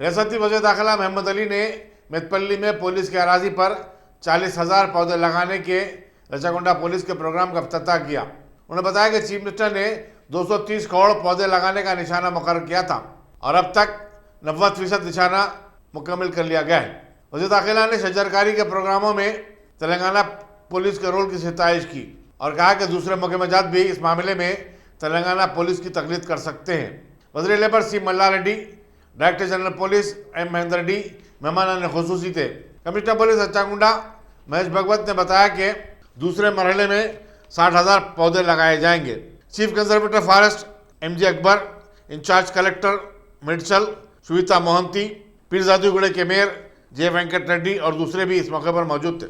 रियासती वज़ीर दाखिला मोहम्मद अली ने मेतपल्ली में पुलिस के अराजी पर 40,000 पौधे लगाने के रचागोंडा पुलिस के प्रोग्राम का इफ्तिताह किया। उन्होंने बताया कि चीफ मिनिस्टर ने 230 करोड़ पौधे लगाने का निशाना मुकर्रर किया था और अब तक 90% निशाना मुकम्मल कर लिया गया है। वज़ीर दाखिला ने शजरकारी के प्रोग्रामों में तेलंगाना पुलिस के रोल की सितारिश की और कहा कि दूसरे मुकम्मजात भी इस मामले में तेलंगाना पुलिस की तकलीद कर सकते हैं। वज़ीर labour C Malla Reddy, director general police M Mahendra डी मेहमान खुसूसी थे। कमिश्नर पुलिस रचागोंडा महेश भगवत ने बताया कि दूसरे मरहले में 60,000 पौधे लगाए जाएंगे। Chief conservator forest MJ Akbar, in charge collector Medchal Shweta Mohanty, पीरजादीगुड़े के मेयर J वेंकट रेड्डी और दूसरे भी इस मौके पर मौजूद थे।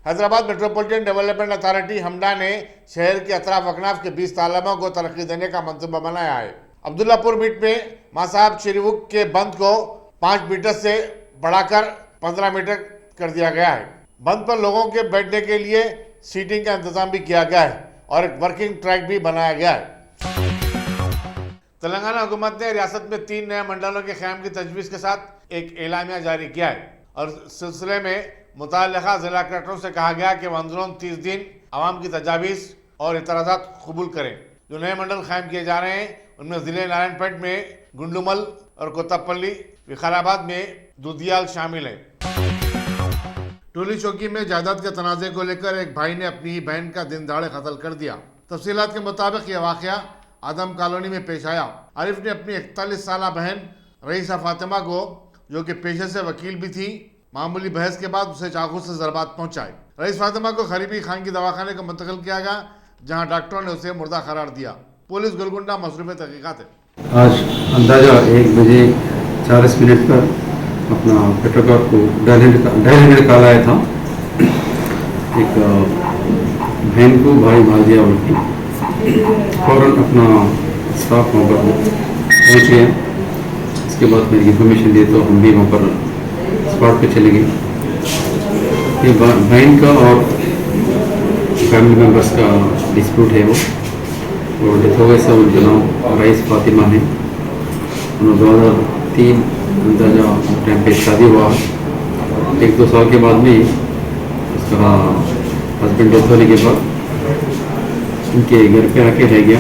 हैदराबाद मेट्रोपॉलिटन डेवलपमेंट अथॉरिटी हमडा ने शहर के अतराफ अकनाफ के 20 तालाबों को तरक्की देने का मंसूबा बनाया है। अब्दुल्लापुर मीट में मासाब चिरीवुक के बंद को 5 मीटर से बढ़ाकर 15 मीटर कर दिया गया है। बंद पर लोगों के बैठने के लिए सीटिंग का इंतजाम भी किया गया है और एक वर्किंग ट्रैक भी बनाया गया है। तेलंगाना हुकूमत ने रियासत में 3 नए मंडलों के क़याम की तजवीज़ के साथ एक एलामिया जारी किया है और इस सिलसिले में मुताल्लिक़ा जिला कलेक्टरों से कहा गया कि वह अंदरून 30 दिन आवाम की तजावीज़ और इतराज़ात कबूल करें। जो नए मंडल कायम किए जा रहे हैं उनमें ज़िले नारायणपेट में गुंडुमल और कोत्तापल्ली, विकाराबाद में दुधियाल शामिल हैं। टोली चौकी में जायदाद के तनाज़े को लेकर एक भाई ने अपनी ही बहन का दिन दहाड़े कत्ल कर दिया। तफसीलात के मुताबिक यह वाक़या आदम कॉलोनी में पेश आया। आरिफ ने अपनी 41 साला बहन रईसा फातिमा को, जो कि पेशे से वकील भी थी, मामूली बहस के बाद उसे चाकू से ज़रबात पहुंचाए। रईस फातिमा को करीबी खान की दवाखाने को मुंतकिल किया गया, जहां डॉक्टरों ने उसे मुर्दा करार दिया। पुलिस गोलकुंडा मसरूफ़ तहक़ीक़ात है। आज अंदाजा 1 बजे 40 मिनट पर अपना पेट्रोकार को डायल कॉल आया था। एक बहन को भाई मार दिया उनकी। फ़ौरन अपना स्टाफ वहाँ पर पहुँच गया। इसके बाद मेरी इन्फॉर्मेशन दी तो हम भी वहाँ पर स्पॉट पे चले गए। ये बहन का और फैमिली मेम्बर्स का डिस्प्यूट है वो डेथ हो गए। सब उनका नाम रईस फातिमा है। उन्होंने 2003 अंदाजा टाइम पे शादी हुआ। 1-2 साल के बाद में उसका हस्बैंड डेथ होने के बाद उनके घर पे आके रह गया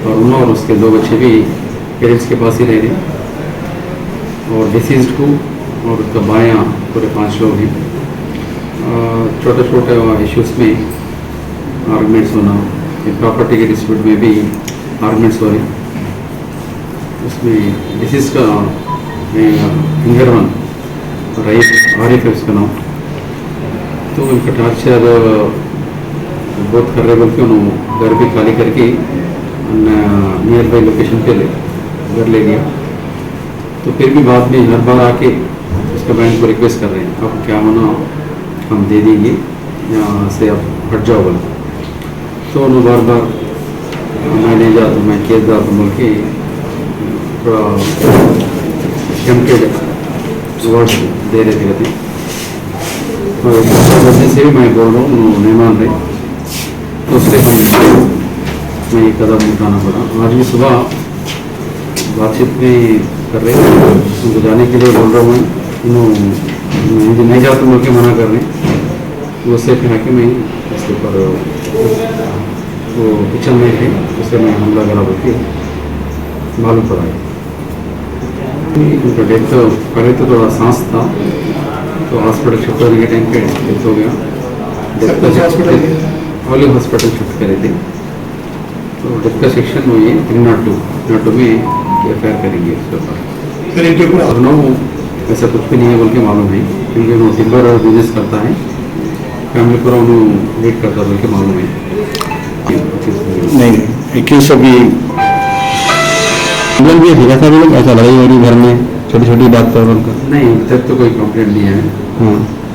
और उन्होंने और उसके 2 बच्चे भी पेरेंट्स के पास ही रह रहे। और डिसीज्ड को और उसका बायाँ पूरे 5 लोग हैं। छोटे छोटे इश्यूज़ में आर्गुमेंट्स होना, प्रॉपर्टी के डिस्प्यूट में भी आर्गुमेंट्स हो रहे। उसमें डिसीज का फिंगर वन रईस आरिफ है उसका नाम। तो उनका टार्चर बहुत कर रहे बोल के उन्होंने घर भी खाली करके नियर बाई लोकेशन पे घर ले गया। तो फिर भी बाद में हर बार आके उसका बैंक को रिक्वेस्ट कर रहे हैं, अब क्या होना हम दे देंगे, यहाँ से आप हट जाओ बोल। तो उन्होंने बार बार मैं नहीं जाता, मैं केस जाता बोल के थोड़ा टेम्पटेड वर्ड दे रहे थे। तो वजह से भी मैं बोल रहा हूँ, नहीं मान रहे, तो उससे मैं ये कदम उठाना पड़ा। आज भी सुबह बातचीत में कर रहे हैं, उनको जाने के लिए बोल रहा हूँ। उन्होंने नहीं जाता बोल के मना कर रहे हैं। वो उससे फिर आके मैं उसके ऊपर वो किचन में थे, उससे मैं हमला करा बोल के मालूम पड़ा। उनका डेथ पहले तो थोड़ा सांस था, तो हॉस्पिटल शिफ्ट होने के टाइम पे डेथ हो गया। डेथ का ऑलिव हॉस्पिटल शिफ्ट करे थे। तो डेथ का सेक्शन वो ये 302 में FIR करेंगे उसके ऊपर। और नो ऐसा कुछ भी नहीं है बोल के मालूम है, क्योंकि उन्होंने सिल्वर और बिजनेस करता है, फैमिली पूरा उन्होंने लीड करता बोल के मालूम है। नहीं क्यों सभी भी दिखा था लोग ऐसा लड़ाई हो रही घर में छोटी छोटी बात पर उनका नहीं, तब तो कोई कंप्लेंट नहीं है।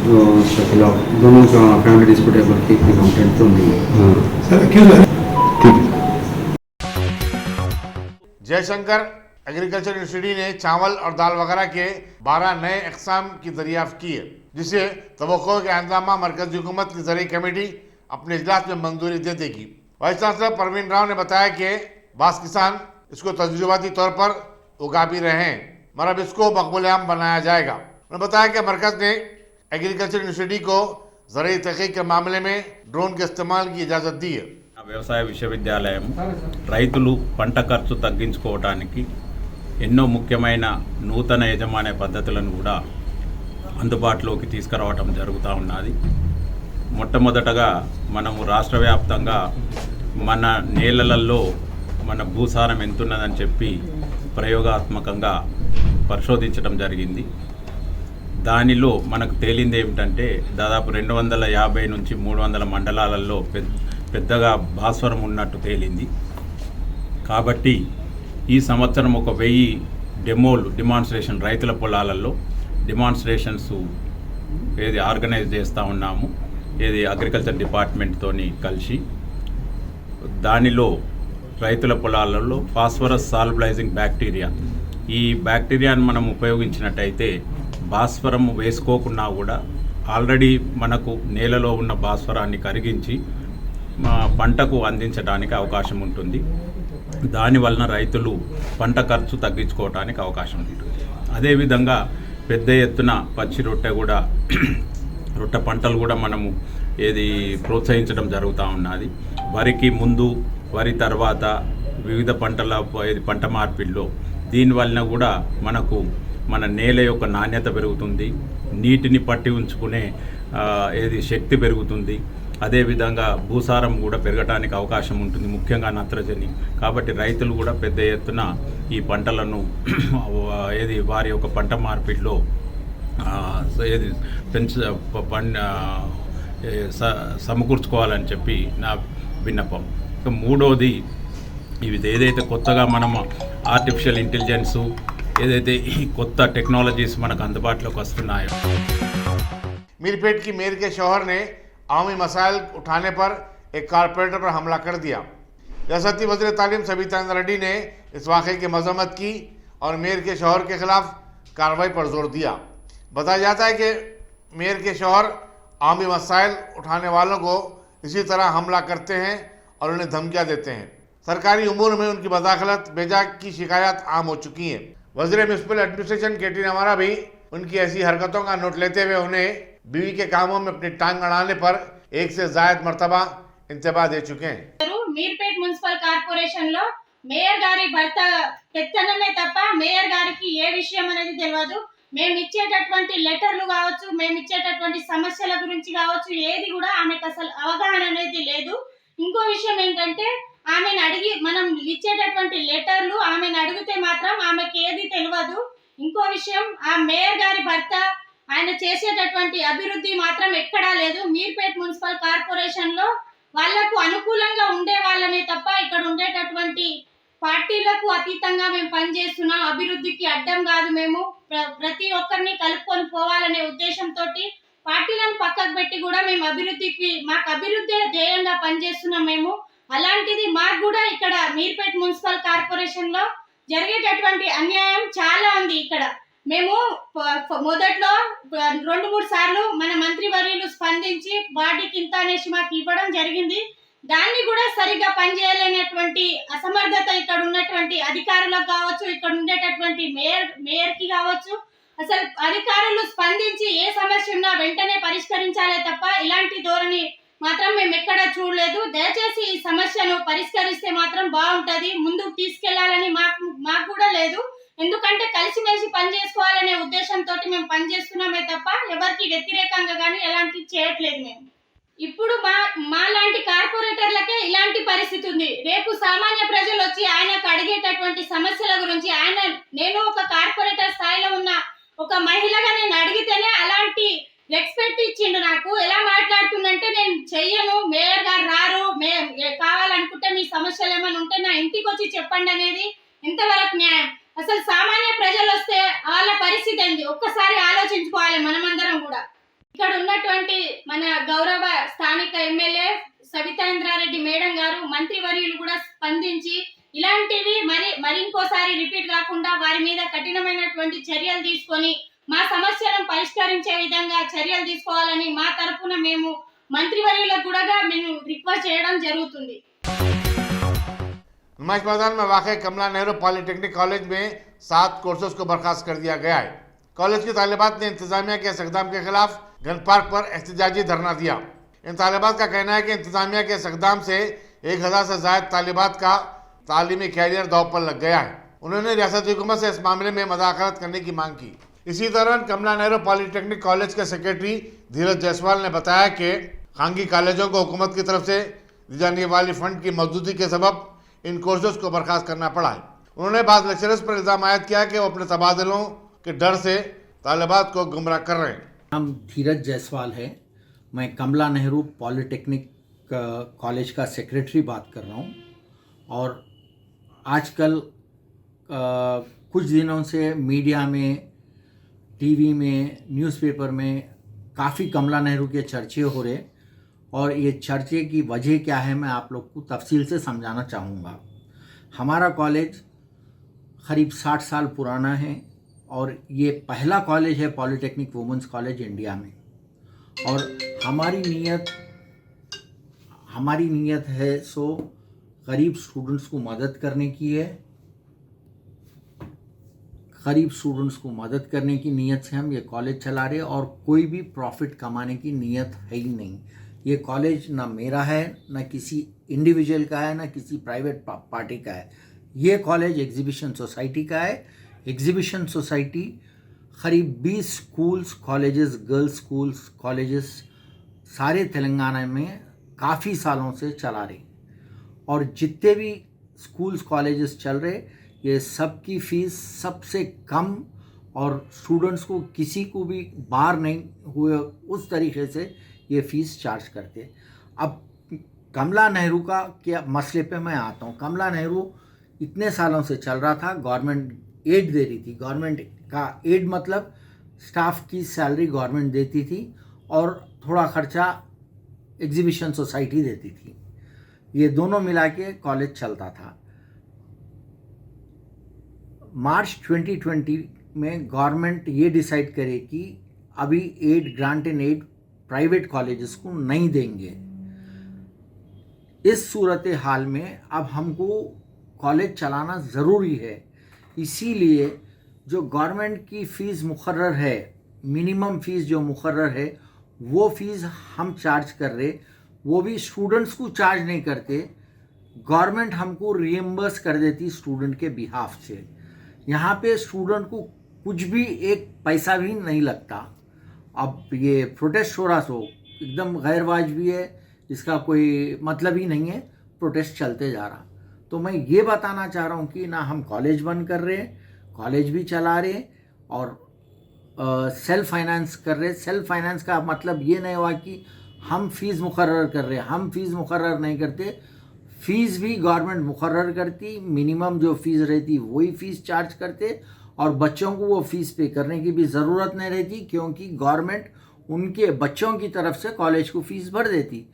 तो उसके खिलाफ दोनों का फैमिली डिस्प्यूट है बोल के कोई कंप्लेंट तो नहीं है। सर क्यों ठीक। जयशंकर एग्रीकल्चर यूनिवर्सिटी ने चावल और दाल वगैरह के 12 नए अक़साम की दरियाफ्त की है, जिसे तवक्को के इंतजाम मरकजी हुकूमत की ज़रिए कमेटी अपने इजलास में मंजूरी दे देगी। वाइस चांसलर परवीन राव ने बताया कि बास किसान इसको तजुर्बाती तौर पर उगा भी रहे हैं, मगर अब इसको मकबूल-ए-आम बनाया जाएगा। उन्होंने बताया कि मरकज ने एग्रीकल्चर यूनिवर्सिटी को ज़रूरी तहक़ीक़ के मामले में ड्रोन के इस्तेमाल की इजाज़त दी है। వ్యవసాయ విశ్వవిద్యాలయం రైతులు పంట ఖర్చు తగ్గించుకోవడానికి ఎన్నో ముఖ్యమైన నూతన యజమాన్య పద్ధతులను కూడా అందుబాటులోకి తీసుకురావడం జరుగుతూ ఉన్నది. మొట్టమొదటగా మనము రాష్ట్ర వ్యాప్తంగా మన నేలలలో మన భూసారం ఎంతున్నదని చెప్పి ప్రయోగాత్మకంగా పరిశోధించడం జరిగింది. దానిలో మనకు తేలింది ఏమిటంటే దాదాపు 250 నుంచి 300 మండలాలలో పెద్దగా భాస్వరం ఉన్నట్టు తేలింది. కాబట్టి ఈ సంవత్సరం 1000 డిమాన్స్ట్రేషన్ రైతుల పొలాలలో డిమాన్స్ట్రేషన్స్ ఆర్గనైజ్ చేస్తూ ఉన్నాము. అగ్రికల్చర్ డిపార్ట్మెంట్తోని కలిసి దానిలో రైతుల పొలాలలో ఫాస్ఫరస్ సాల్బలైజింగ్ బ్యాక్టీరియా, ఈ బ్యాక్టీరియాను మనం ఉపయోగించినట్టయితే భాస్వరం వేసుకోకున్నా కూడా ఆల్రెడీ మనకు నేలలో ఉన్న భాస్వరాన్ని కరిగించి పంటకు అందించడానికి అవకాశం ఉంటుంది. దానివలన రైతులు పంట ఖర్చు తగ్గించుకోవడానికి అవకాశం ఉంటుంది. అదేవిధంగా పెద్ద ఎత్తున పచ్చి రొట్టె పంటలు కూడా మనము ప్రోత్సహించడం జరుగుతూ ఉన్నది. వరికి ముందు, వరి తర్వాత వివిధ పంటల పంట మార్పిడిలో దీనివలన కూడా మనకు మన నేల యొక్క నాణ్యత పెరుగుతుంది, నీటిని పట్టి ఉంచుకునే శక్తి పెరుగుతుంది. అదేవిధంగా భూసారం కూడా పెరగడానికి అవకాశం ఉంటుంది, ముఖ్యంగా నత్రజని. కాబట్టి రైతులు కూడా పెద్ద ఎత్తున ఈ పంటలను వారి యొక్క పంట మార్పిడిలో సమకూర్చుకోవాలని చెప్పి నా విన్నపం. ఇక మూడోది, ఏదైతే కొత్తగా మనం ఆర్టిఫిషియల్ ఇంటెలిజెన్సు ఏదైతే ఈ కొత్త టెక్నాలజీస్ మనకు అందుబాటులోకి వస్తున్నాయో. मीरपेट की मेयर के शौहर ने आवामी मसाइल उठाने पर एक कारपोरेटर पर हमला कर दिया। रियासती वज़ीर तालीम सबिता इंद्रा रेड्डी ने इस वाक़े की मजम्मत की और मेयर के शौहर के खिलाफ कार्रवाई पर जोर दिया। बताया जाता है कि मेयर के शौहर आवामी मसाइल उठाने वालों को इसी तरह हमला करते हैं और उन्हें धमकियाँ देते हैं। सरकारी उमूर में उनकी मदाखलत बेजा की शिकायत आम हो चुकी है। वज़ीर म्युनिसिपल एडमिनिस्ट्रेशन KT नवारा भी उनकी ऐसी हरकतों का नोट लेते हुए उन्हें बीवी के कामों में अपनी टांग अड़ाने पर 1 से ज़ायद मरतबा इंतबा दे चुके हैं। మీర్పేట్ మున్సిపల్ కార్పొరేషన్ లో మేయర్ గారి భర్త పెత్తనమే తప్ప మేయర్ గారికి ఏ విషయం అనేది తెలియదు. మేము ఇచ్చేటటువంటి లెటర్లు కావచ్చు, మేము ఇచ్చేటటువంటి సమస్యల గురించి కావచ్చు, ఏది కూడా ఆమెకు అసలు అవగాహన అనేది లేదు. ఇంకో విషయం ఏంటంటే ఆమెను అడిగి మనం ఇచ్చేటటువంటి లెటర్లు ఆమెను అడిగితే మాత్రం ఆమెకి ఏది తెలియదు. ఇంకో విషయం, ఆ మేయర్ గారి భర్త ఆయన చేసేటటువంటి అభివృద్ధి మాత్రం ఎక్కడా లేదు. మీర్పేట్ మున్సిపల్ కార్పొరేషన్ లో వాళ్లకు అనుకూలంగా ఉండే వాళ్ళనే తప్ప ఇక్కడ ఉండేటటువంటి పార్టీలకు అతీతంగా మేము పనిచేస్తున్నాం. అభివృద్ధికి అడ్డం కాదు. మేము ప్రతి ఒక్కరిని కలుపుకొని పోవాలనే ఉద్దేశంతో పార్టీలను పక్కకు పెట్టి కూడా మేము మాకు అభివృద్ధి ధ్యేయంగా పనిచేస్తున్నాం మేము. అలాంటిది మాకు కూడా ఇక్కడ మీర్పేట్ మున్సిపల్ కార్పొరేషన్ లో జరిగేటటువంటి అన్యాయం చాలా ఉంది. ఇక్కడ మేము మొదట్లో 2-3 సార్లు మన మంత్రివర్యులు స్పందించి వాటికి ఇంత అనేసి మాకు ఇవ్వడం జరిగింది. దాన్ని కూడా సరిగ్గా పనిచేయలేనటువంటి అసమర్థత ఇక్కడ ఉన్నటువంటి అధికారులకు కావచ్చు, ఇక్కడ ఉండేటటువంటి మేయర్ కి కావచ్చు. అసలు అధికారులు స్పందించి ఏ సమస్య ఉన్నా వెంటనే పరిష్కరించాలే తప్ప ఇలాంటి ధోరణి మాత్రం మేము ఎక్కడా చూడలేదు. దయచేసి ఈ సమస్యను పరిష్కరిస్తే మాత్రం బాగుంటది. ముందుకు తీసుకెళ్లాలని మాకు కూడా లేదు. ఎందుకంటే కలిసిమెలిసి పనిచేసుకోవాలనే ఉద్దేశంతో మేము పనిచేస్తున్నామే తప్ప ఎవరికి వ్యతిరేకంగా కానీ ఎలాంటివి చేయట్లేదు. మేము ఇప్పుడు మా లాంటి కార్పొరేటర్లకే ఇలాంటి పరిస్థితి ఉంది. రేపు సామాన్య ప్రజలు వచ్చి ఆయనకు అడిగేటటువంటి సమస్యల గురించి నేను ఒక కార్పొరేటర్ స్థాయిలో ఉన్న ఒక మహిళగా నేను అడిగితేనే అలాంటి రెస్పెక్ట్ ఇచ్చిండు. నాకు ఎలా మాట్లాడుతుందంటే నేను చెయ్యను, మేయర్ గారు రారు, కావాలనుకుంటే మీ సమస్యలు ఏమైనా ఉంటే నా ఇంటికి వచ్చి చెప్పండి అనేది ఎంతవరకు న్యాయం? అసలు సామాన్య ప్రజలు వస్తే వాళ్ళ పరిస్థితి ఏంది ఒక్కసారి ఆలోచించుకోవాలి మనమందరం కూడా. ఇక్కడ ఉన్నటువంటి మన గౌరవ స్థానిక ఎమ్మెల్యే సబితా ఇంద్రా రెడ్డి మేడం గారు, మంత్రివర్యులు కూడా స్పందించి ఇలాంటివి మరి ఇంకోసారి రిపీట్ కాకుండా వారి మీద కఠినమైనటువంటి చర్యలు తీసుకొని మా సమస్యలను పరిష్కరించే విధంగా చర్యలు తీసుకోవాలని మా తరపున మేము మంత్రివర్యులకు కూడా మేము రిక్వెస్ట్ చేయడం జరుగుతుంది. नुमाइश मैदान में वाक़ कमला नेहरू पॉलिटेक्निक कॉलेज में 7 कोर्सेज को बर्खास्त कर दिया गया है। कॉलेज की तालिबात ने इंतजामिया के इस इक़दाम के खिलाफ गन पार्क पर एहतजाजी धरना दिया। इन तालिबात का कहना है कि इंतजामिया के इस इक़दाम से 1000 से ज़ायद तालिबात का तालीमी कैरियर दांव पर लग गया है। उन्होंने रियासती हुकूमत से इस मामले में मुदाखलत करने की मांग की। इसी दौरान कमला नेहरू पॉलिटेक्निक कॉलेज के सेक्रेटरी धीरज जायसवाल ने बताया कि खानगी कॉलेजों को हुकूमत की तरफ से दी जाने वाली फंड की मौजूदगी के सबब इन कोर्सेज को बर्खास्त करना पड़ा है। उन्होंने बाद लेक्चरर्स पर इल्ज़ाम आयद किया कि वो अपने तबादलों के डर से तालिबात को गुमराह कर रहे हैं। नाम धीरज जायसवाल है। मैं कमला नेहरू पॉलिटेक्निक कॉलेज का सेक्रेटरी बात कर रहा हूँ। और आजकल कुछ दिनों से मीडिया में, टीवी में, न्यूज़पेपर में काफ़ी कमला नेहरू के चर्चे हो रहे, और ये चर्चे की वजह क्या है मैं आप लोग को तफसील से समझाना चाहूँगा। हमारा कॉलेज करीब 60 साल पुराना है और ये पहला कॉलेज है पॉलिटेक्निक वुमेंस कॉलेज इंडिया में। और हमारी नीयत है सो गरीब स्टूडेंट्स को मदद करने की है। गरीब स्टूडेंट्स को मदद करने की नीयत से हम ये कॉलेज चला रहे, और कोई भी प्रॉफिट कमाने की नीयत है ही नहीं। ये कॉलेज ना मेरा है, ना किसी इंडिविजुअल का है, ना किसी प्राइवेट पार्टी का है। ये कॉलेज एग्जीबिशन सोसाइटी का है। एग्जीबिशन सोसाइटी करीब 20 schools, colleges, girls schools, colleges सारे तेलंगाना में काफ़ी सालों से चला रही, और जितने भी स्कूल्स कॉलेजेस चल रहे ये सब की फ़ीस सबसे कम, और स्टूडेंट्स को किसी को भी बाहर नहीं हुए उस तरीके से ये फ़ीस चार्ज करते। अब कमला नेहरू का क्या मसले पे मैं आता हूँ। कमला नेहरू इतने सालों से चल रहा था, गवर्नमेंट एड दे रही थी। गवर्नमेंट का एड मतलब स्टाफ की सैलरी गवर्नमेंट देती थी और थोड़ा खर्चा एग्जीबिशन सोसाइटी देती थी। ये दोनों मिला के कॉलेज चलता था। मार्च 2020 में गवर्नमेंट ये डिसाइड करे कि अभी aid, grant and aid private colleges को नहीं देंगे। इस सूरत हाल में अब हमको कॉलेज चलाना ज़रूरी है। इसीलिए जो गवर्नमेंट की फ़ीस मुकर्रर है, मिनिमम फ़ीस जो मुकर्रर है, वो फ़ीस हम चार्ज कर रहे, वो भी स्टूडेंट्स को चार्ज नहीं करते। गवर्नमेंट हमको रिएम्बर्स कर देती स्टूडेंट के बिहाफ से। यहाँ पे स्टूडेंट को कुछ भी एक पैसा भी नहीं लगता। अब ये प्रोटेस्ट हो रहा सो एकदम गैर वाजिबी है, इसका कोई मतलब ही नहीं है, प्रोटेस्ट चलते जा रहा। तो मैं ये बताना चाह रहा हूँ कि ना हम कॉलेज बंद कर रहे, कॉलेज भी चला रहे, और सेल्फ फाइनेंस कर रहे। सेल्फ फाइनेंस का मतलब ये नहीं हुआ कि हम फ़ीस मुकर्रर कर रहे, हम फ़ीस मुकर्रर नहीं करते। फ़ीस भी गवर्नमेंट मुकर्रर करती, मिनिमम जो फ़ीस रहती वही फ़ीस चार्ज करते, और बच्चों को वो फ़ीस पे करने की भी ज़रूरत नहीं रहती, क्योंकि गवर्नमेंट उनके बच्चों की तरफ से कॉलेज को फ़ीस भर देती।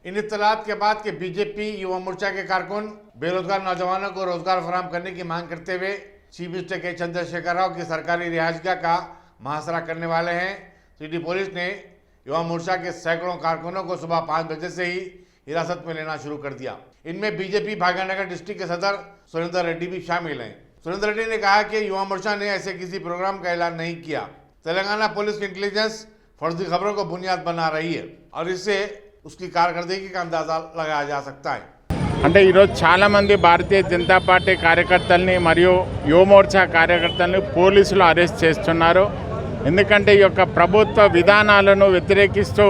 इन इत्तलात के बाद के बीजेपी युवा मोर्चा के कारकुन बेरोजगार नौजवानों को रोजगार फराहम करने की मांग करते हुए चीफ मिनिस्टर के चंद्रशेखर राव की सरकारी रिहाइशगाह का मुहासरा करने वाले हैं। सिटी पुलिस ने युवा मोर्चा के सैकड़ों कारकुनों को सुबह 5 बजे से ही हिरासत में लेना शुरू कर दिया। इनमें बीजेपी भाग्यनगर डिस्ट्रिक्ट के सदर सुरेंद्र रेड्डी भी शामिल हैं। सुरेंद्र रेड्डी ने कहा कि युवा मोर्चा ने ऐसे किसी प्रोग्राम का ऐलान नहीं किया। तेलंगाना पुलिस की इंटेलिजेंस फर्जी खबरों को बुनियाद बना रही है, और इससे उसकी कारकर्दगी का अंदाजा लगाया जा सकता है। అంటే ఈరోజు చాలామంది భారతీయ జనతా పార్టీ కార్యకర్తల్ని మరియు యువ మోర్చా కార్యకర్తల్ని పోలీసులు అరెస్ట్ చేస్తున్నారు. ఎందుకంటే ఈ యొక్క ప్రభుత్వ విధానాలను వ్యతిరేకిస్తూ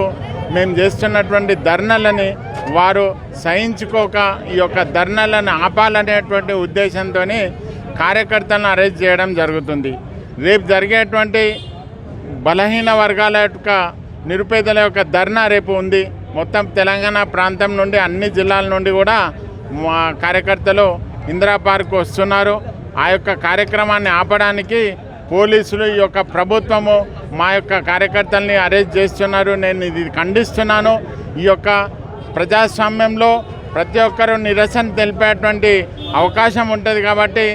మేము చేస్తున్నటువంటి ధర్నాలని వారు సహించుకోక ఈ యొక్క ధర్నాలను ఆపాలనేటువంటి ఉద్దేశంతో కార్యకర్తలను అరెస్ట్ చేయడం జరుగుతుంది. రేపు జరిగేటువంటి బలహీన వర్గాల యొక్క నిరుపేదల యొక్క ధర్నా రేపు ఉంది. మొత్తం తెలంగాణ ప్రాంతం నుండి అన్ని జిల్లాల నుండి కూడా మా కార్యకర్తలు ఇందిరా పార్క్ వస్తున్నారు. ఆ యొక్క కార్యక్రమాన్ని ఆపడానికి పోలీసులు, ఈ యొక్క ప్రభుత్వము మా యొక్క కార్యకర్తల్ని అరెస్ట్ చేస్తున్నారు. నేను ఇది ఖండిస్తున్నాను. ఈ యొక్క ప్రజాస్వామ్యంలో ప్రతి ఒక్కరూ నిరసన తెలిపేటువంటి అవకాశం ఉంటుంది కాబట్టి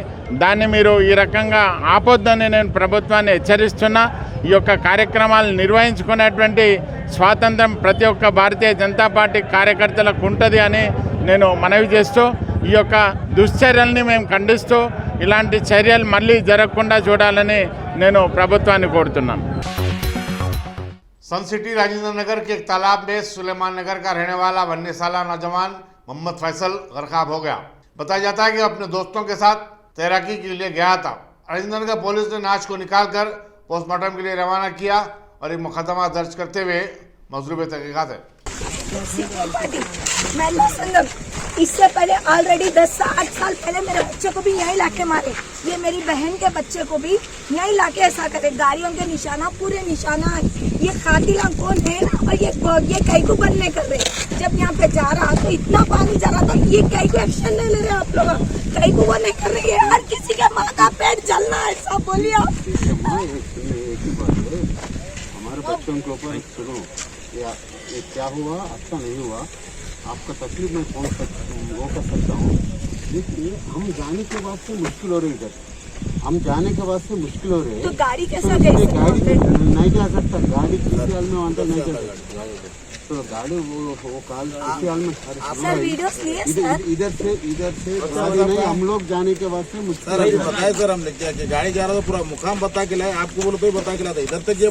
దాన్ని మీరు ఈ రకంగా ఆపొద్దని నేను ప్రభుత్వాన్ని హెచ్చరిస్తున్నా. ఈ యొక్క కార్యక్రమాలు నిర్వహించుకునేటువంటి స్వాతంత్రం ప్రతి ఒక్క భారతీయ జనతా పార్టీ కార్యకర్తలకు ఉంటుంది అని నేను మనవి చేస్తూ ఈ యొక్క దుశ్చర్యల్ని మేము ఖండిస్తూ ఇలాంటి చర్యలు మళ్ళీ జరగకుండా చూడాలని నేను ప్రభుత్వాన్ని కోరుతున్నాను. सन सिटी राजेंद्र नगर के एक तालाब में सुलेमान नगर का रहने वाला 19 साल नौजवान मोहम्मद फैसल गरकाब हो गया। बताया जाता है कि अपने दोस्तों के साथ तैराकी के लिए गया था। राजेंद्र नगर पुलिस ने नाश को निकालकर पोस्टमार्टम के लिए रवाना किया और एक मुकदमा दर्ज करते हुए मजरूब तहकीकात है। इससे पहले ऑलरेडी 10-8 साल पहले मेरे बच्चे को भी यही लाके मारे, ये मेरी बहन के बच्चे को भी यही लाके ऐसा करे। गाड़ियों के निशाना पूरे निशाना है। ये कातिल कौन है ना, और ये कई को बनने कर रहे। जब यहाँ पे जा रहा तो इतना पानी जा रहा था, ये कई को एक्शन नहीं ले रहे आप लोग, कई को वो नहीं कर रहे। हर किसी का माँ का पेट जलना है, सब बोलिए आप। हमारे बच्चों के ऊपर सुनो, ये क्या हुआ अच्छा नहीं हुआ, आपका तकलीफ मैं वो कर सकता हूँ, लेकिन हम जाने के बाद से मुश्किल हो रही है। हम जाने के बाद से मुश्किल हो रही है तो गाड़ी कैसा गई? गाड़ी नहीं जा सकता, गाड़ी किसी हाल में अंदर नहीं जा सकता, तो गाड़ी वो काल किसी हाल में सर वीडियोस लिए सर। इधर से गाड़ी नहीं, हम लोग जाने के बाद से मुश्किल बताए सर हमने क्या गाड़ी जा रहा था, पूरा मुकाम बता के लाए, आपको बोलो तो ही बता के लाता, इधर तक ये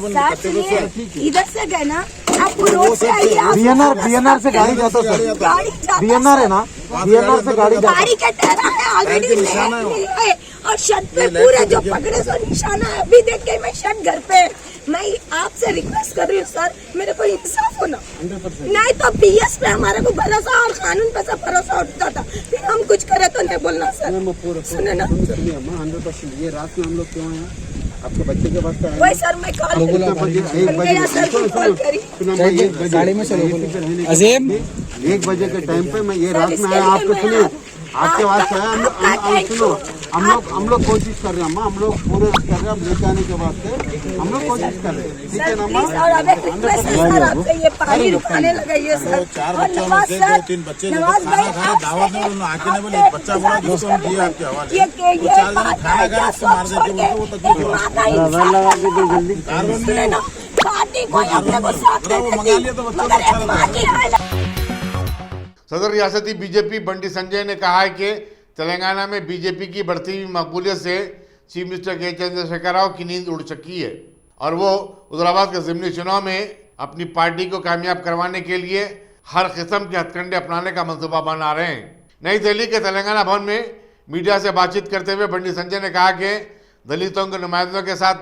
इधर से गए ना, आप रोड से आइए। बीएनआर से गाड़ी जाता सर, बीएनआर है ना, बीएनआर से गाड़ी का टहरा है ऑलरेडी निशाना है, और शर्ट पे पूरे जो पकड़े सो निशाना है। अभी देख के मैं शर्ट घर पे, मैं आपसे रिक्वेस्ट कर रही हूँ सर, मेरे को इंसाफ होना, नहीं तो पीएस पे हमारे को भरोसा और कानून पे सब भरोसा उठता था, फिर हम कुछ करे तो नहीं बोलना सर। सुने ना 100%। ये रात में हम लोग क्यों हैं? आपके बच्चे के पास वही सर, मैं कॉल करी गाड़ी में चलो 1 बजे के टाइम पे मैं ये रात में आया, आपको सुनिए आपके पास आया, सुनो हम लोग कोशिश कर रहे हैं अम्मा, हम लोग पूरे कर रहे हैं, लेके आने के वास्ते हम लोग कोशिश कर रहे हैं, ठीक है ना अम्मा? और अब एक रिक्वेस्ट है सर आपसे, ये पानी रुकाने लगाइए सर। 4 बच्चे में से 2-3 बच्चे खाना खा रहे, दावत में उन्होंने आके नहीं बोले, बच्चा बोला जिसको हम दिए आपके हवाले, 4 जने खाना खा रहे, मार देते वो तकलीफ हो मंगा लिया तो बच्चों को अच्छा लगा। सदर रियासती बीजेपी बंटी संजय ने कहा है कि तेलंगाना में बीजेपी की बढ़ती हुई मकबूलियत से चीफ मिनिस्टर के चंद्रशेखर राव की नींद उड़ चुकी है और वो उदयपुर के ज़िमनी चुनाव में अपनी पार्टी को कामयाब करवाने के लिए हर किस्म के हथकंडे अपनाने का मंसूबा बना रहे हैं। नई दिल्ली के तेलंगाना भवन में मीडिया से बातचीत करते हुए बंटी संजय ने कहा कि दलितों के नुमाइंदों के साथ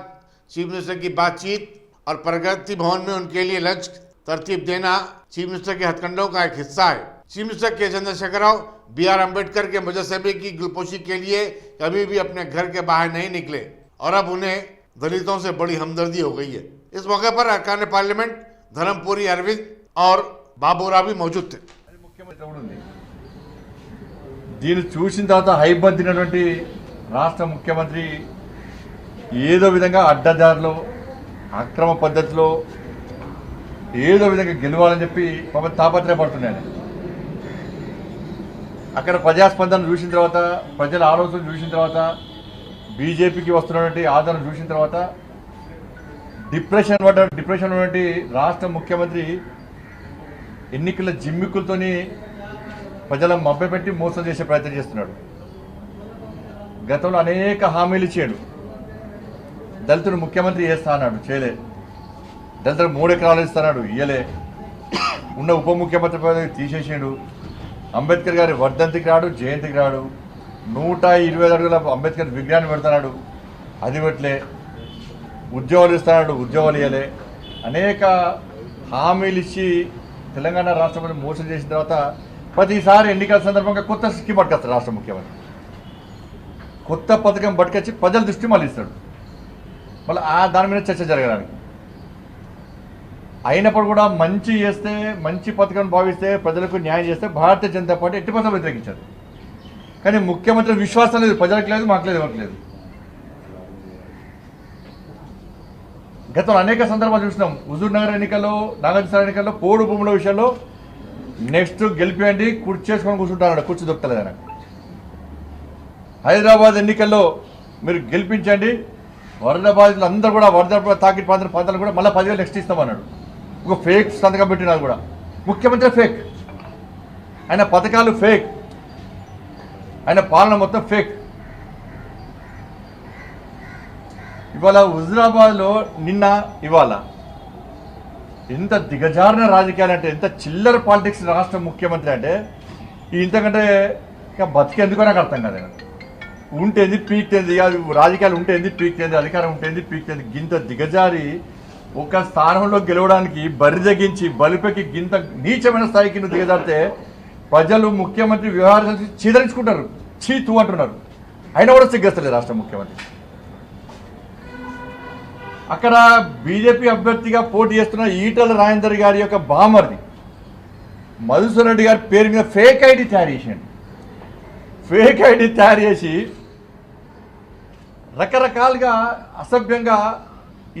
चीफ मिनिस्टर की बातचीत और प्रगति भवन में उनके लिए लंच तरतीब देना चीफ मिनिस्टर के हथकंडों का एक हिस्सा है। चीफ मिनिस्टर के चंद्रशेखर राव BR अम्बेडकर के मुजस्समे की गुलपोशी के लिए कभी भी अपने घर के बाहर नहीं निकले और अब उन्हें दलितों से बड़ी हमदर्दी हो गई है। इस मौके पर अरकान पार्लियामेंट धर्मपुरी अरविंद और बाबूराव भी मौजूद थे। దీన్ని చూసిన తర్వాత హైబద్దినటువంటి రాష్ట్ర ముఖ్యమంత్రి ఏదో విధంగా అడ్డదారిలో అక్రమ పద్ధతిలో ఏదో విధంగా గెలవాలని చెప్పి పాప తాపత్రయపడుతున్నాను. అక్కడ ప్రజాస్పందన చూసిన తర్వాత, ప్రజల ఆలోచన చూసిన తర్వాత, బీజేపీకి వస్తున్నటువంటి ఆదరణ చూసిన తర్వాత డిప్రెషన్ ఉన్నటువంటి రాష్ట్ర ముఖ్యమంత్రి ఎన్నికల జిమ్మికులతోని ప్రజలను మభ్యపెట్టి మోసం చేసే ప్రయత్నం చేస్తున్నాడు. గతంలో అనేక హామీలు ఇచ్చాడు. దళితుడు ముఖ్యమంత్రి చేస్తా అన్నాడు, చేయలే. దళితుడు 3 ఎకరాలు ఇస్తున్నాడు, ఇయ్యలే. ఉన్న ఉప ముఖ్యమంత్రి పదవి తీసేసాడు. అంబేద్కర్ గారి వర్ధంతికి రాడు, జయంతికి రాడు. 120 అడుగుల అంబేద్కర్ విగ్రహాన్ని పెడుతున్నాడు, అది పెట్టలే. ఉద్యోగాలు ఇస్తున్నాడు, ఉద్యోగాలు ఇవ్వలే. అనేక హామీలు ఇచ్చి తెలంగాణ రాష్ట్రంలో మోసం చేసిన తర్వాత ప్రతిసారి ఎన్నికల సందర్భంగా కొత్త స్కీమ్ పట్టుకొస్తాడు రాష్ట్ర ముఖ్యమంత్రి. కొత్త పథకం పట్టుకొచ్చి ప్రజల దృష్టి మళ్ళిస్తాడు. మళ్ళీ దాని మీద చర్చ జరగడానికి. అయినప్పుడు కూడా మంచి చేస్తే, మంచి పథకం భావిస్తే, ప్రజలకు న్యాయం చేస్తే భారతీయ జనతా పార్టీ ఎట్టి పథకం వ్యతిరేకించారు. కానీ ముఖ్యమంత్రి విశ్వాసం లేదు, ప్రజలకు లేదు, మాకు లేదు, ఎవరికి లేదు. గతంలో అనేక సందర్భాలు చూసినాం. హుజూర్ నగర్ ఎన్నికల్లో, నాగార్జున ఎన్నికల్లో పోడు భూముల విషయంలో నెక్స్ట్ గెలిపియండి, కుర్చీ చేసుకొని కూర్చుంటాడు, కుర్చీ దొరుకుతలేదు ఆయన. హైదరాబాద్ ఎన్నికల్లో మీరు గెలిపించండి, వరద బాధితులు అందరూ కూడా వరద తాకిడి ప్రాంతాలు కూడా మళ్ళీ 10,000 నెక్స్ట్ ఇస్తామన్నాడు. ఒక ఫేక్ సంతకం పెట్టినారు కూడా. ముఖ్యమంత్రి ఫేక్. ఆయన పథకాలు ఫేక్, ఆయన పాలన మొత్తం ఫేక్. ఇవాళ హుజురాబాద్లో నిన్న ఇవాళ ఎంత దిగజారిన రాజకీయాలు అంటే, ఎంత చిల్లర పాలిటిక్స్ రాష్ట్ర ముఖ్యమంత్రి అంటే ఇంతకంటే ఇంకా బతికేందుకో నాకు అర్థం కాదు. ఉంటేంది పీక్తేంది, రాజకీయాలు ఉంటేంది పీక్తేంది, అధికారం ఉంటేంది పీక్తేంది. గింత దిగజారి ఒక స్థానంలో గెలవడానికి బరి తెగించి బలిపెక్కి గింత నీచమైన స్థాయికి నువ్వు దిగజారితే ప్రజలు ముఖ్యమంత్రి వ్యవహారాలు చీదరించుకుంటారు, చీతూ అంటున్నారు. అయినా కూడా సిగ్గేస్తలేదు రాష్ట్ర ముఖ్యమంత్రి. అక్కడ బీజేపీ అభ్యర్థిగా పోటీ చేస్తున్న ఈటల రాజేందర్ గారి యొక్క బామర్ది మధుసూదన్ రెడ్డి గారి పేరు మీద ఫేక్ ఐడి తయారు చేసాడు. ఫేక్ ఐడి తయారు చేసి రకరకాలుగా అసభ్యంగా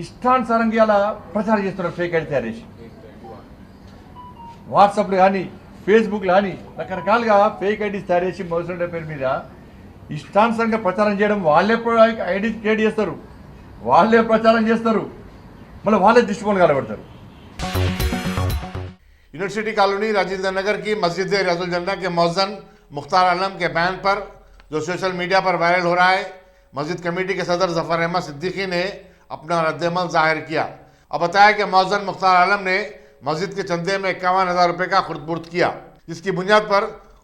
ఇష్టానుసారంగా ఇలా ప్రచారం చేస్తున్నారు. ఫేక్ ఐడి తయారు చేసి వాట్సాప్లో కానీ ఫేస్బుక్లో కానీ రకరకాలుగా ఫేక్ ఐడీస్ తయారు చేసి మధుసూదన్ రెడ్డి పేరు మీద ఇష్టానుసారంగా ప్రచారం చేయడం. వాళ్ళే ఐడి క్రియేట్ చేస్తారు, వాళ్ళే ప్రచారం చేస్తారు, మళ్ళీ వాళ్ళే దృష్టికోణం కలబెడతారు. यूनिवर्सिटी कॉलोनी राजेंद्र नगर की मस्जिद रियाजुल जन्नह के मौज़न मुख्तार आलम के बयान पर जो सोशल मीडिया पर वायरल हो रहा है, मस्जिद कमेटी के सदर जफ़र अहमद सिद्दीकी ने अपना रद्दमल जाहिर किया और बताया कि मौज़न मुख्तार आलम ने मस्जिद के चंदे में 51,000 रुपये का खुर्द-बुर्द किया, जिसकी बुनियाद पर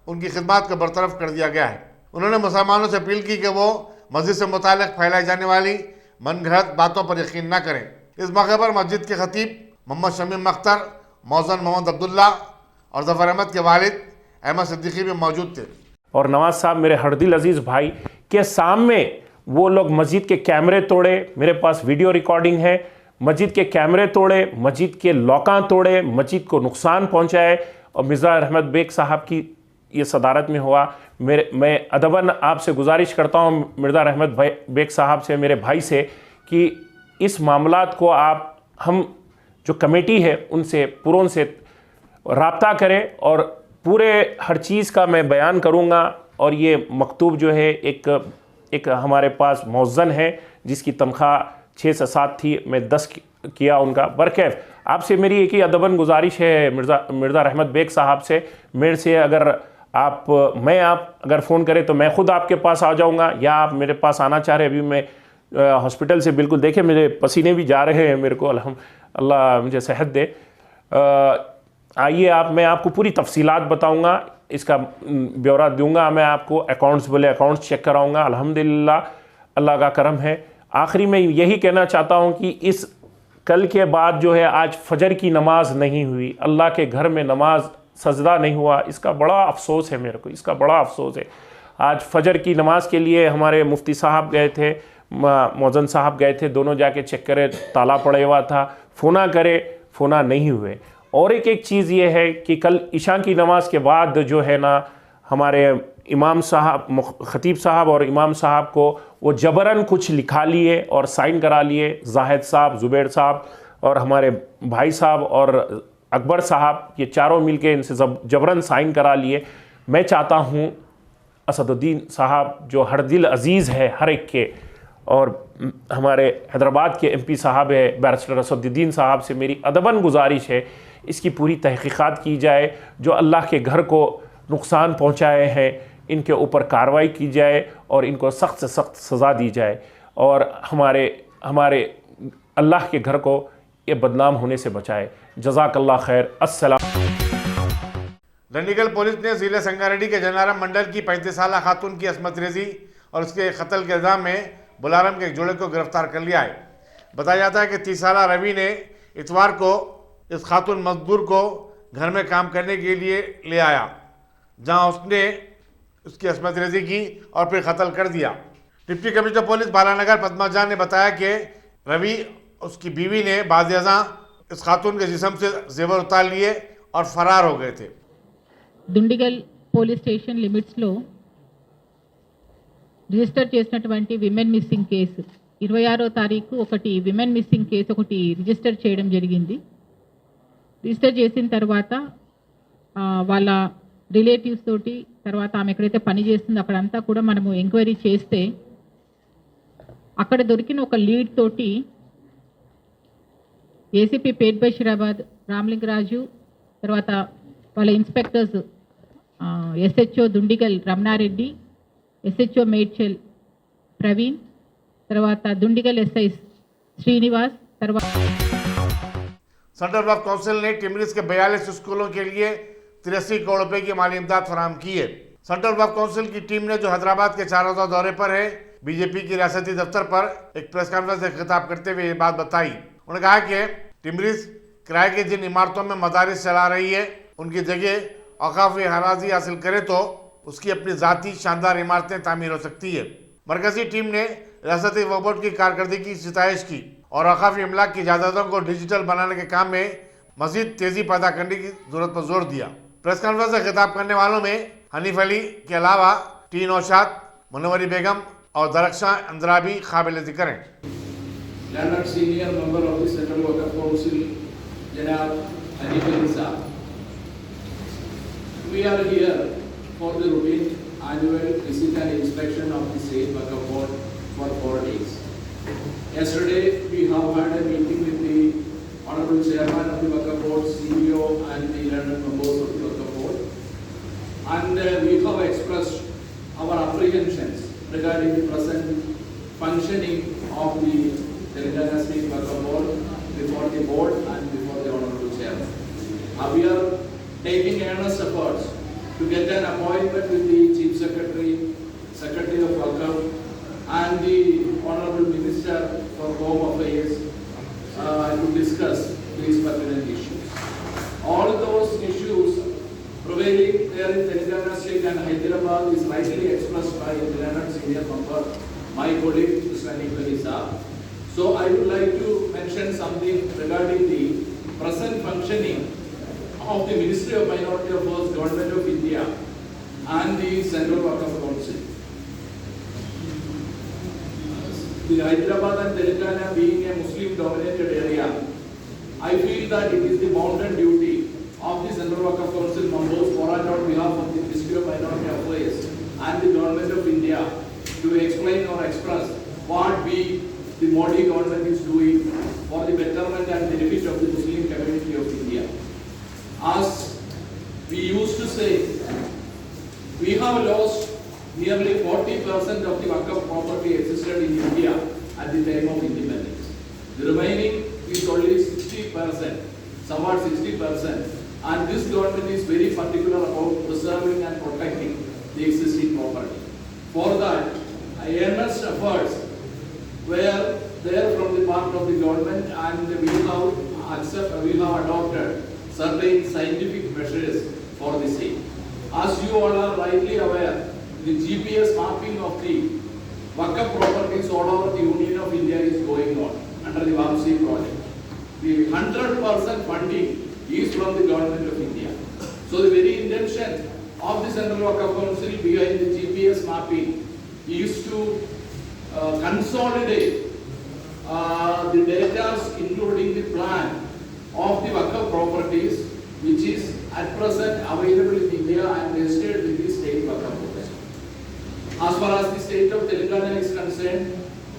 उनकी खिदमत को बरतरफ कर दिया गया है. उन्होंने मुसलमानों से अपील की कि वो मस्जिद से मुताल्लिक़ फैलाई जाने वाली मनगढ़ंत बातों पर यकीन न करें. इस मौके पर मस्जिद के खतीब मोहम्मद शमीम अख्तर, मौज़न मोहम्मद अब्दुल्ला और जफ़र अहमद के वालिद अहमद सिद्दीकी भी मौजूद थे. और नवाज साहब मेरे हरदिल अजीज़ भाई के सामने वो लोग मस्जिद के कैमरे तोड़े. मेरे पास वीडियो रिकॉर्डिंग है. मस्जिद के कैमरे तोड़े, मस्जिद के लौका तोड़े, मस्जिद को नुकसान पहुंचाए. और मिर्ज़ा रहमत बेग साहब की ये सदारत में हुआ. मैं अदबन आपसे गुजारिश करता हूँ मिर्ज़ा रहमत बेग साहब से, मेरे भाई से, कि इस मामलात को हम जो कमेटी है उनसे पूरों से राब्ता करें और पूरे हर चीज़ का मैं बयान करूँगा. और ये मकतूब जो है एक हमारे पास मौज़न है जिसकी तनख्वाह 6 से 7 थी, मैं 10 किया उनका. बरकैफ आपसे मेरी एक ही अदबन गुजारिश है मिर्ज़ा रहमत बेग साहब से, मेरे से अगर आप अगर फ़ोन करें तो मैं ख़ुद आपके पास आ जाऊँगा, या आप मेरे पास आना चाह रहे. अभी मैं हॉस्पिटल से बिल्कुल देखे मेरे पसीने भी जा रहे हैं, मेरे को अल्लाह मुझे सेहत दे. आइए मैं आपको पूरी तफसीलात बताऊंगा, इसका ब्यौरा दूंगा. मैं आपको अकाउंट्स चेक कराऊंगा. अल्हम्दुलिल्लाह अल्लाह का करम है. आखिरी में यही कहना चाहता हूं कि इस कल के बाद जो है आज फजर की नमाज नहीं हुई, अल्लाह के घर में नमाज सजदा नहीं हुआ, इसका बड़ा अफसोस है मेरे को, इसका बड़ा अफसोस है. आज फजर की नमाज के लिए हमारे मुफ्ती साहब गए थे, मौज़न साहब गए थे, दोनों जाके चेक करे, ताला पड़ा हुआ था. फ़ोना करे, फ़ोना नहीं हुए. और एक चीज़ ये है कि कल इशा की नमाज के बाद जो है ना, हमारे इमाम साहब, ख़तीब साहब और इमाम साहब को वो जबरन कुछ लिखा लिए और साइन करा लिए. जाहिद साहब, ज़ुबैर साहब और हमारे भाई साहब और अकबर साहब, ये चारों मिलके इनसे जबरन साइन करा लिए. मैं चाहता हूँ असदुद्दीन साहब जो हर दिल अज़ीज़ है हर एक के, और हमारे हैदराबाद के MP साहब है बैरिस्टर असदुद्दीन साहब से मेरी अदबन गुजारिश है, इसकी पूरी तहक़ीक़ात की जाए. जो अल्लाह के घर को नुकसान पहुँचाए हैं इनके ऊपर कार्रवाई की जाए और इनको सख्त से सख्त सज़ा दी जाए, और हमारे अल्लाह के घर को ये बदनाम होने से बचाए. जज़ाकल्लाह खैर. अस्सलाम. डंडीगल पुलिस ने ज़िले संगारेड्डी के जनारम मंडल की 35 साला खातून की असमत रेजी और उसके कत्ल के इल्ज़ाम में बुलारम के एक जोड़े को गिरफ्तार कर लिया है. बताया जाता है कि 30 साला रवि ने इतवार को इस खातून मजदूर को घर में काम करने के लिए ले आया, जहां उसने उसकी असमत रेजी की और फिर कत्ल कर दिया. Deputy commissioner police Balanagar Padma जान ने बताया कि रवि उसकी बीवी ने बाज़-ए-अज़ां इस खातून के जिस्म से जेवर उतार लिए और फरार हो गए थे. దుండిగల్ పోలీస్ స్టేషన్ లిమిట్స్లో రిజిస్టర్ చేసినటువంటి విమెన్ మిస్సింగ్ కేసు 26వ తారీఖు ఒకటి విమెన్ మిస్సింగ్ కేసు ఒకటి రిజిస్టర్ చేయడం జరిగింది. రిజిస్టర్ చేసిన తర్వాత వాళ్ళ రిలేటివ్స్ తోటి, తర్వాత ఆమె ఎక్కడైతే పని చేస్తుందో అక్కడంతా కూడా మనము ఎంక్వైరీ చేస్తే అక్కడ దొరికిన ఒక లీడ్ తోటి ఏసీపీ పేట్ బషీరాబాద్ రామలింగరాజు, తర్వాత వాళ్ళ inspectors SHO Dundigal Ramanareddy, SHO Medchal Praveen, తర్వాత దుండిగల్ ఎస్ఐ శ్రీనివాస్, తర్వాత सेंट्रल वक्फ काउंसिल ने टिमरिस के 42 स्कूलों के लिए 83 करोड़ रुपए की माली इमदाद फराहम की है। सेंट्रल वक्फ काउंसिल की टीम ने जो हैदराबाद के 4 रोजा दौरे पर है, बीजेपी की रियासती दफ्तर पर एक प्रेस कॉन्फ्रेंस से खिताब करते हुए ये बात बताई। उन्होंने कहा कि टिमरिस किराए की जिन इमारतों में मदारिस चला रही है, उनकी जगह औकाफी हराजी हासिल करे तो उसकी अपनी ज़ाती शानदार इमारतें तामीर हो सकती है। मरकजी टीम ने रियासती वक्फ बोर्ड की कारकर्दगी की सिताइश की और औकाफी अमलाक की जायदादों को डिजिटल बनाने के काम में मजीद तेजी पैदा करने की जरूरत पर जोर दिया। प्रेस कॉन्फ्रेंस से खिताब करने वालों में हनीफ अली के अलावा टी नौशाद, मुनव्वरी बेगम और दरख्शां अंद्रा भी काबिल जिक्र हैं। Learned senior member of the Central Waqf Council, Janab Hanif Ali Saab. We are here for the routine annual visit and inspection of the State Waqf Board for 4 days. Yesterday, we have had a meeting with the Honorable Chairman of the Waqf Board, CEO, and the learned members of the Waqf Board, and we have expressed our apprehensions regarding the present functioning of the Telangana State Waqf Board before the board and before the Honorable Chairman. We are taking earnest efforts to get an appointment with the Chief Secretary, Secretary of Waqf, and the Honorable Minister for Home Affairs to discuss these pertinent issues. All those issues prevailing there in Telangana State and Hyderabad is rightly expressed by the learned senior member, my colleague Mr. Hanif Ali Saab. So I would like to mention something regarding the present functioning of the Ministry of Minority Affairs, Government of India, and the Central Waqf Council. The Hyderabad and Telangana being a Muslim-dominated area, I feel that it is the bounden duty of the Central Waqf Council members for and on behalf of the Ministry of Minority Affairs and the Government of India to explain or express what the Modi government is doing for the betterment and benefit of the Muslim community of India. As we used to say, we have lost nearly 40% of the Waqf property existed in India at the time of independence. The remaining is only 60%, somewhat 60%, and this government is very particular about preserving and protecting the existing property. For that, earnest efforts were there from the part of the government, and we have adopted certain scientific measures for the same. As you all are rightly aware, the GPS mapping of the Waqf properties all over the Union of India is going on under the VAMC project. The 100% funding is from the Government of India. So the very intention of the Central Waqf Council behind the GPS mapping is to consolidate the data, including the plan of the Waqf properties, which is at present available in India and registered with the state Waqf Board. As far as the state of Telangana is concerned,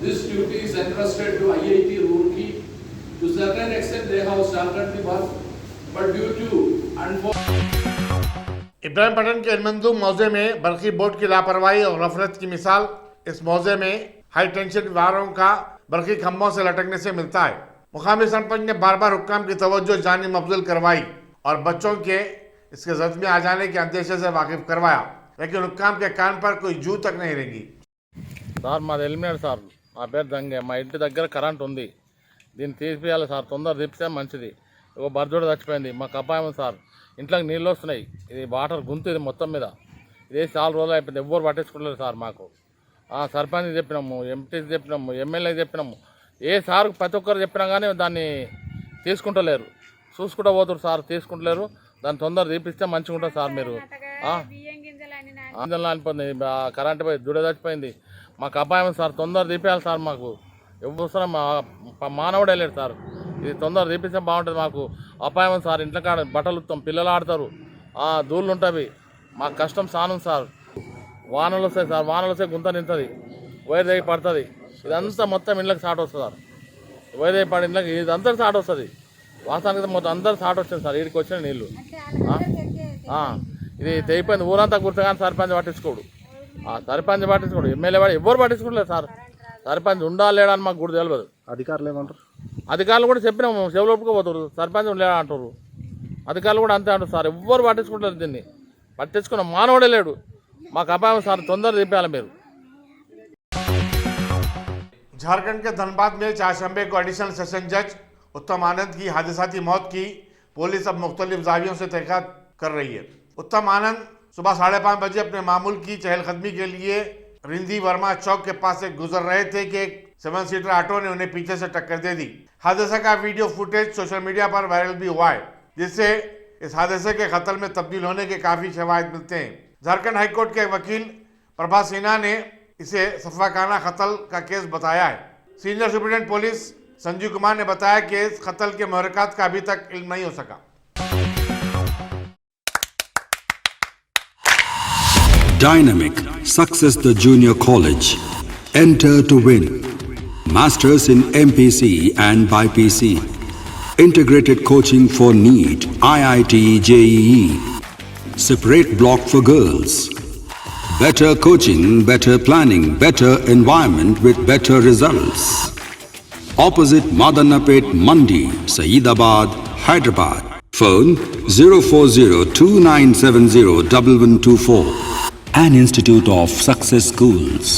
this duty is entrusted to IIT Roorkee. To a certain extent, they have started the work, but due to Ibrahim Patan के इनमंदू मौजे में बरकी board की लापरवाही और गफलत की मिसाल इस मौजे में हाई टेंशन वायरों का बरकी खंभों से लटकने से मिलता है। मुकामी सरपंच ने बार बार हुक्काम की तवज्जो जानी मबजुल करवाई और बच्चों के इसके जद में आ जाने के अंदेशे से वाकिफ करवाया, लेकिन हुक्काम के कान पर कोई जू तक नहीं रेंगी। సార్ మాది ఎలిమినేట్ సార్, నా పేరు దంగే, మా ఇంటి దగ్గర కరెంట్ ఉంది, దీన్ని తీసిపోయాలి సార్, తొందర తీపిస్తే మంచిది. ఒక బర్జోడు చచ్చిపోయింది, మాకు అపాయం సార్, ఇంట్లోకి నీళ్ళు వస్తున్నాయి, ఇది వాటర్ గుంతు, ఇది మొత్తం మీద ఇదే చాలా రోజులు అయిపోయింది, ఎవ్వరు పట్టించుకోలేదు సార్. మాకు సర్పంచ్ చెప్పినాము, ఎంపీకి చెప్పినాము, ఎమ్మెల్యేకి చెప్పినాము, ఏ సార్ ప్రతి ఒక్కరు చెప్పినా కానీ దాన్ని తీసుకుంటలేరు, చూసుకుంటూ పోతారు సార్, తీసుకుంటలేరు. దాన్ని తొందర తీపిస్తే మంచిగా ఉంటుంది సార్. మీరు గింజలు అనిపోయింది, కరెంట్ పోయి దుడ చచ్చిపోయింది, మాకు అపాయం సార్, తొందర తీపేయాలి సార్. మాకు ఎవరు వస్తారో మానవుడే లేడు సార్, ఇది తొందర తీపిస్తే బాగుంటుంది. మాకు అపాయం సార్, ఇంట్లో కాడ బట్టలు ఉత్తాం, పిల్లలు ఆడతారు, దూళ్ళు ఉంటుంది, మాకు కష్టం సానం సార్. వానలు వస్తాయి సార్, వానలు వస్తే గుంత నింతుంది, వైర్ దగ్గర పడుతుంది, ఇదంతా మొత్తం ఇళ్ళకి సాట్ వస్తుంది సార్. వైర్ దగ్గర పడి ఇళ్ళకి ఇదంతా సాట్ వస్తుంది, వాస్తవానికి మొత్తం అందరు సాట్ వచ్చింది సార్, వీడికి వచ్చిన నీళ్ళు. ఇది తెగిపోయింది ఊరంతా గుర్తుగాని సర్పంచ్ పట్టించుకోడు సర్పంచ్ పట్టించుకోడు ఎమ్మెల్యే వాడు ఎవరు పట్టించుకోలేదు సార్ సర్పంచ్ ఉండాలి లేడా అని మాకు కూడా తెలియదు అధికారులు ఏమంటారు అధికారులు కూడా చెప్పినాము చెవులు ఒప్పుకోపోతారు సర్పంచ్ ఉండలేడా అంటారు అధికారులు కూడా అంతే అంటారు సార్ ఎవ్వరు పట్టించుకుంటారు దీన్ని పట్టించుకున్న మానవుడే లేడు మాకు అపాయం సార్ తొందరగా తీపేయాలి మీరు झारखंड के धनबाद में चारशंबे को एडिशनल सेशन जज उत्तम आनंद की हादसाती मौत की पुलिस अब मुख्तलिफ जावियों से तहकीकात कर रही है। उत्तम आनंद सुबह 5:30 बजे अपने मामूल की चहलकदमी के लिए रिंदी वर्मा चौक के पास से गुजर रहे थे कि एक 7 सीटर ऑटो ने उन्हें पीछे से टक्कर दे दी। हादसे का वीडियो फुटेज सोशल मीडिया पर वायरल भी हुआ है, जिससे इस हादसे के कत्ल में तब्दील होने के काफी शवाहिद मिलते हैं। झारखंड हाईकोर्ट के वकील प्रभा सिन्हा ने इसे सफाकाना कत्ल का केस बताया है। Senior superintendent police Sanjeev Kumar ने बताया कि इस कत्ल के मुहर्रिकात का अभी तक इल्म नहीं हो सका। Dynamic Success the Junior College. Enter to win. Masters in MPC and BPC. Integrated coaching for NEET, IIT, JEE. Separate block for girls. Better coaching, better planning, better environment with better results. Opposite Madannapet Mandi, Saeedabad, Hyderabad. Phone 04029701124. An Institute of Success Schools.